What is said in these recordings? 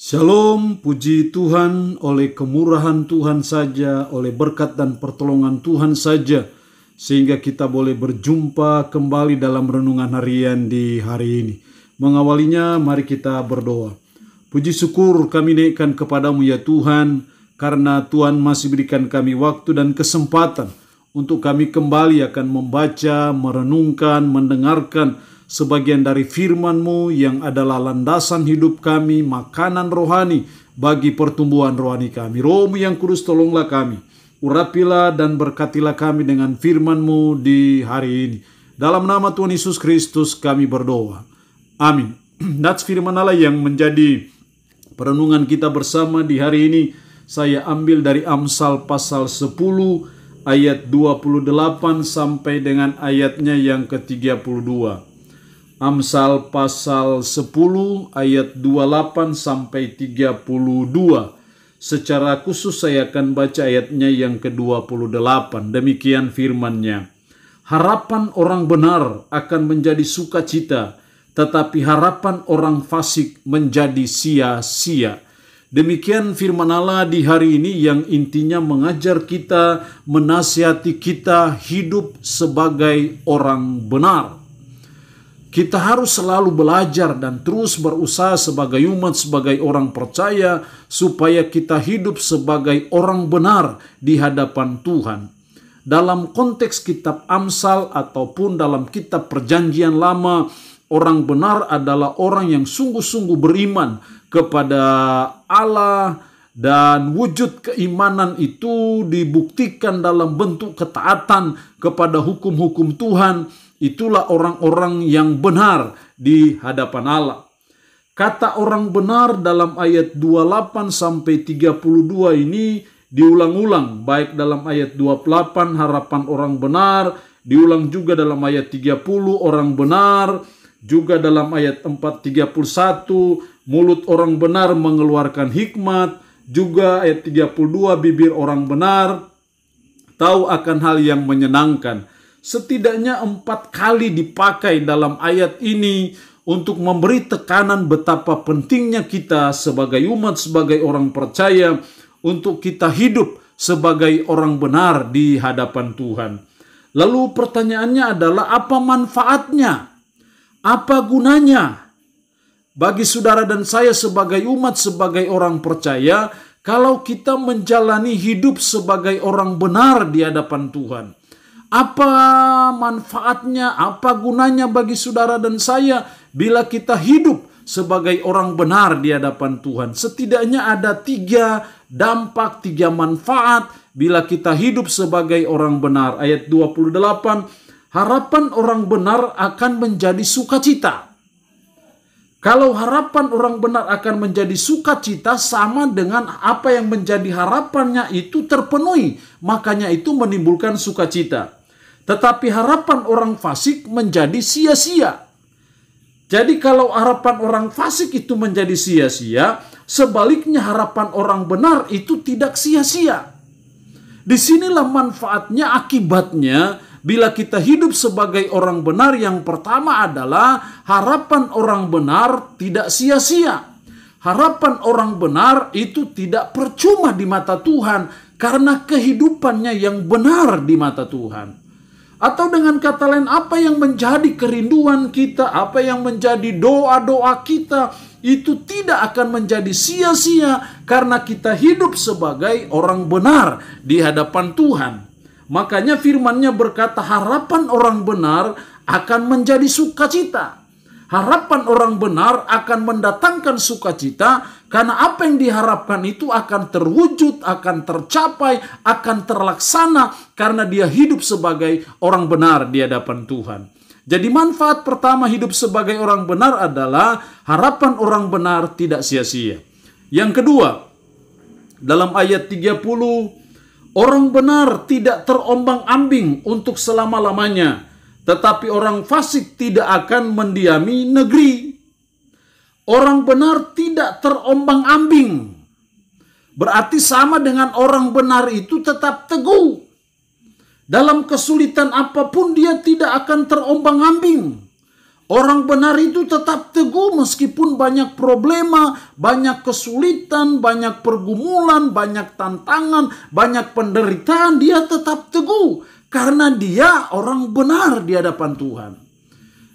Shalom, puji Tuhan, oleh kemurahan Tuhan saja, oleh berkat dan pertolongan Tuhan saja, sehingga kita boleh berjumpa kembali dalam renungan harian di hari ini. Mengawalinya, mari kita berdoa. Puji syukur kami naikkan kepadamu ya Tuhan, karena Tuhan masih berikan kami waktu dan kesempatan untuk kami kembali akan membaca, merenungkan, mendengarkan sebagian dari firman-Mu yang adalah landasan hidup kami, makanan rohani bagi pertumbuhan rohani kami. Roh-Mu yang kudus, tolonglah kami, urapilah dan berkatilah kami dengan firman-Mu di hari ini. Dalam nama Tuhan Yesus Kristus kami berdoa. Amin. That's firman Allah yang menjadi perenungan kita bersama di hari ini. Saya ambil dari Amsal pasal 10 ayat 28 sampai dengan ayatnya yang ke-32. Amsal pasal 10 ayat 28 sampai 32. Secara khusus saya akan baca ayatnya yang ke-28. Demikian firman-Nya. Harapan orang benar akan menjadi sukacita, tetapi harapan orang fasik menjadi sia-sia. Demikian firman Allah di hari ini yang intinya mengajar kita, menasihati kita hidup sebagai orang benar. Kita harus selalu belajar dan terus berusaha sebagai umat, sebagai orang percaya, supaya kita hidup sebagai orang benar di hadapan Tuhan. Dalam konteks kitab Amsal ataupun dalam kitab Perjanjian Lama, orang benar adalah orang yang sungguh-sungguh beriman kepada Allah, dan wujud keimanan itu dibuktikan dalam bentuk ketaatan kepada hukum-hukum Tuhan. Itulah orang-orang yang benar di hadapan Allah. Kata orang benar dalam ayat 28 sampai 32 ini diulang-ulang, baik dalam ayat 28 harapan orang benar, diulang juga dalam ayat 30 orang benar, juga dalam ayat 4:31 mulut orang benar mengeluarkan hikmat, juga ayat 32 bibir orang benar tahu akan hal yang menyenangkan. Setidaknya 4 kali dipakai dalam ayat ini untuk memberi tekanan betapa pentingnya kita sebagai umat, sebagai orang percaya, untuk kita hidup sebagai orang benar di hadapan Tuhan. Lalu pertanyaannya adalah, apa manfaatnya? Apa gunanya bagi saudara dan saya sebagai umat, sebagai orang percaya, kalau kita menjalani hidup sebagai orang benar di hadapan Tuhan? Apa manfaatnya, apa gunanya bagi saudara dan saya bila kita hidup sebagai orang benar di hadapan Tuhan? Setidaknya ada 3 dampak, 3 manfaat bila kita hidup sebagai orang benar. Ayat 28, harapan orang benar akan menjadi sukacita. Kalau harapan orang benar akan menjadi sukacita, sama dengan apa yang menjadi harapannya itu terpenuhi, makanya itu menimbulkan sukacita. Tetapi harapan orang fasik menjadi sia-sia. Jadi kalau harapan orang fasik itu menjadi sia-sia, sebaliknya harapan orang benar itu tidak sia-sia. Disinilah manfaatnya, akibatnya bila kita hidup sebagai orang benar. Yang pertama adalah harapan orang benar tidak sia-sia. Harapan orang benar itu tidak percuma di mata Tuhan, karena kehidupannya yang benar di mata Tuhan. Atau dengan kata lain, apa yang menjadi kerinduan kita, apa yang menjadi doa-doa kita, itu tidak akan menjadi sia-sia karena kita hidup sebagai orang benar di hadapan Tuhan. Makanya firman-Nya berkata, harapan orang benar akan menjadi sukacita. Harapan orang benar akan mendatangkan sukacita, karena apa yang diharapkan itu akan terwujud, akan tercapai, akan terlaksana, karena dia hidup sebagai orang benar di hadapan Tuhan. Jadi manfaat pertama hidup sebagai orang benar adalah harapan orang benar tidak sia-sia. Yang kedua, dalam ayat 30, orang benar tidak terombang-ambing untuk selama-lamanya, tetapi orang fasik tidak akan mendiami negeri. Orang benar tidak terombang-ambing, berarti sama dengan orang benar itu tetap teguh. Dalam kesulitan apapun dia tidak akan terombang-ambing. Orang benar itu tetap teguh meskipun banyak problema, banyak kesulitan, banyak pergumulan, banyak tantangan, banyak penderitaan. Dia tetap teguh karena dia orang benar di hadapan Tuhan.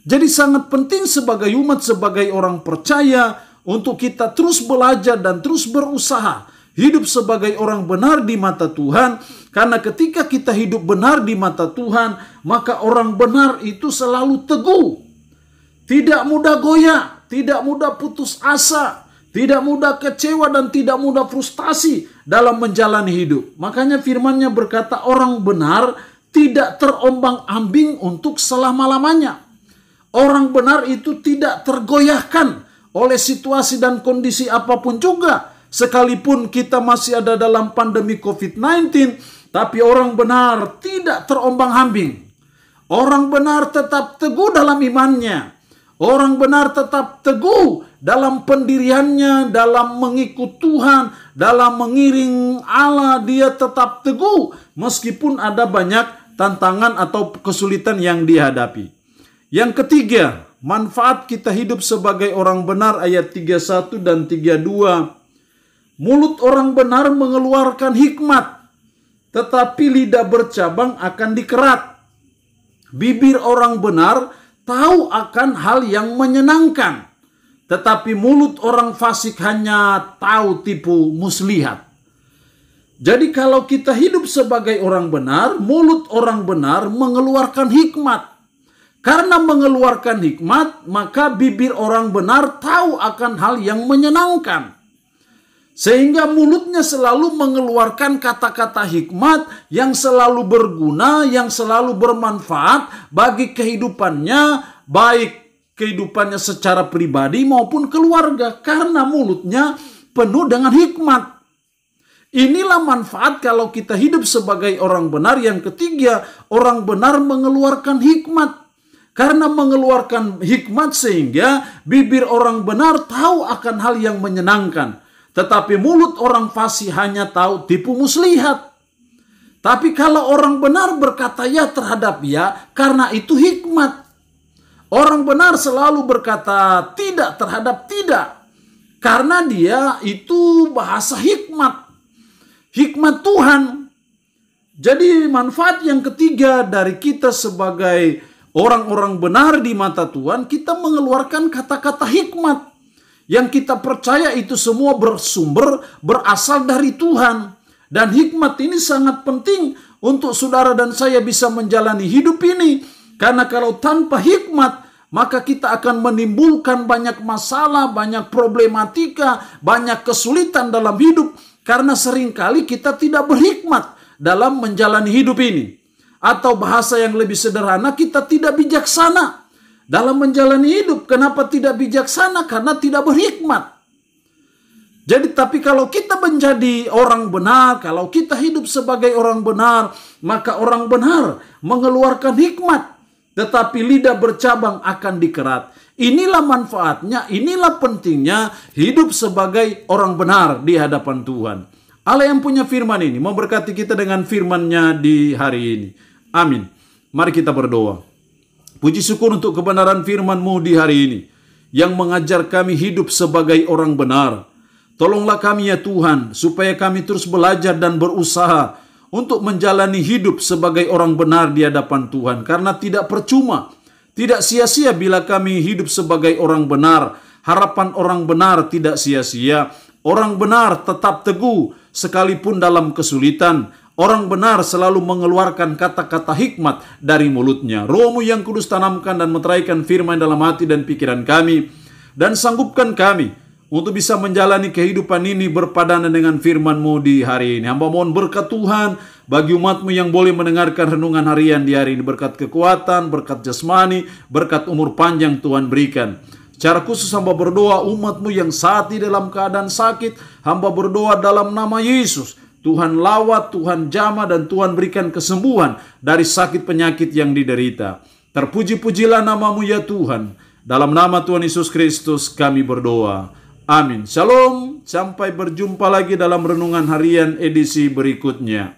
Jadi sangat penting sebagai umat, sebagai orang percaya untuk kita terus belajar dan terus berusaha hidup sebagai orang benar di mata Tuhan. Karena ketika kita hidup benar di mata Tuhan, maka orang benar itu selalu teguh. Tidak mudah goyah, tidak mudah putus asa, tidak mudah kecewa dan tidak mudah frustasi dalam menjalani hidup. Makanya firman-Nya berkata orang benar tidak terombang-ambing untuk selama-lamanya. Orang benar itu tidak tergoyahkan oleh situasi dan kondisi apapun juga. Sekalipun kita masih ada dalam pandemi COVID-19, tapi orang benar tidak terombang-ambing. Orang benar tetap teguh dalam imannya. Orang benar tetap teguh dalam pendiriannya, dalam mengikut Tuhan, dalam mengiring Allah. Dia tetap teguh meskipun ada banyak tantangan atau kesulitan yang dihadapi. Yang ketiga, manfaat kita hidup sebagai orang benar ayat 31 dan 32. Mulut orang benar mengeluarkan hikmat, tetapi lidah bercabang akan dikerat. Bibir orang benar tahu akan hal yang menyenangkan, tetapi mulut orang fasik hanya tahu tipu muslihat. Jadi kalau kita hidup sebagai orang benar, mulut orang benar mengeluarkan hikmat. Karena mengeluarkan hikmat, maka bibir orang benar tahu akan hal yang menyenangkan. Sehingga mulutnya selalu mengeluarkan kata-kata hikmat yang selalu berguna, yang selalu bermanfaat bagi kehidupannya, baik kehidupannya secara pribadi maupun keluarga. Karena mulutnya penuh dengan hikmat. Inilah manfaat kalau kita hidup sebagai orang benar. Yang ketiga, orang benar mengeluarkan hikmat. Karena mengeluarkan hikmat sehingga bibir orang benar tahu akan hal yang menyenangkan. Tetapi mulut orang fasik hanya tahu tipu muslihat. Tapi kalau orang benar berkata ya terhadap ya, karena itu hikmat. Orang benar selalu berkata tidak terhadap tidak. Karena dia itu bahasa hikmat. Hikmat Tuhan. Jadi manfaat yang ketiga dari kita sebagai orang-orang benar di mata Tuhan, kita mengeluarkan kata-kata hikmat. Yang kita percaya itu semua bersumber, berasal dari Tuhan. Dan hikmat ini sangat penting untuk saudara dan saya bisa menjalani hidup ini. Karena kalau tanpa hikmat, maka kita akan menimbulkan banyak masalah, banyak problematika, banyak kesulitan dalam hidup. Karena seringkali kita tidak berhikmat dalam menjalani hidup ini. Atau bahasa yang lebih sederhana, kita tidak bijaksana dalam menjalani hidup. Kenapa tidak bijaksana? Karena tidak berhikmat. Jadi tapi kalau kita menjadi orang benar, kalau kita hidup sebagai orang benar, maka orang benar mengeluarkan hikmat. Tetapi lidah bercabang akan dikerat. Inilah manfaatnya, inilah pentingnya hidup sebagai orang benar di hadapan Tuhan. Allah yang punya firman ini memberkati kita dengan firman-Nya di hari ini. Amin. Mari kita berdoa. Puji syukur untuk kebenaran firman-Mu di hari ini, yang mengajar kami hidup sebagai orang benar. Tolonglah kami ya Tuhan, supaya kami terus belajar dan berusaha untuk menjalani hidup sebagai orang benar di hadapan Tuhan. Karena tidak percuma, tidak sia-sia bila kami hidup sebagai orang benar. Harapan orang benar tidak sia-sia. Orang benar tetap teguh sekalipun dalam kesulitan. Orang benar selalu mengeluarkan kata-kata hikmat dari mulutnya. Roh-Mu yang kudus tanamkan dan meteraikan firman dalam hati dan pikiran kami. Dan sanggupkan kami untuk bisa menjalani kehidupan ini berpadanan dengan firman-Mu di hari ini. Hamba mohon berkat Tuhan bagi umat-Mu yang boleh mendengarkan renungan harian di hari ini. Berkat kekuatan, berkat jasmani, berkat umur panjang Tuhan berikan. Secara khusus hamba berdoa umat-Mu yang saat ini dalam keadaan sakit. Hamba berdoa dalam nama Yesus. Tuhan lawat, Tuhan jamah, dan Tuhan berikan kesembuhan dari sakit penyakit yang diderita. Terpuji-pujilah nama-Mu ya Tuhan. Dalam nama Tuhan Yesus Kristus kami berdoa. Amin. Shalom. Sampai berjumpa lagi dalam renungan harian edisi berikutnya.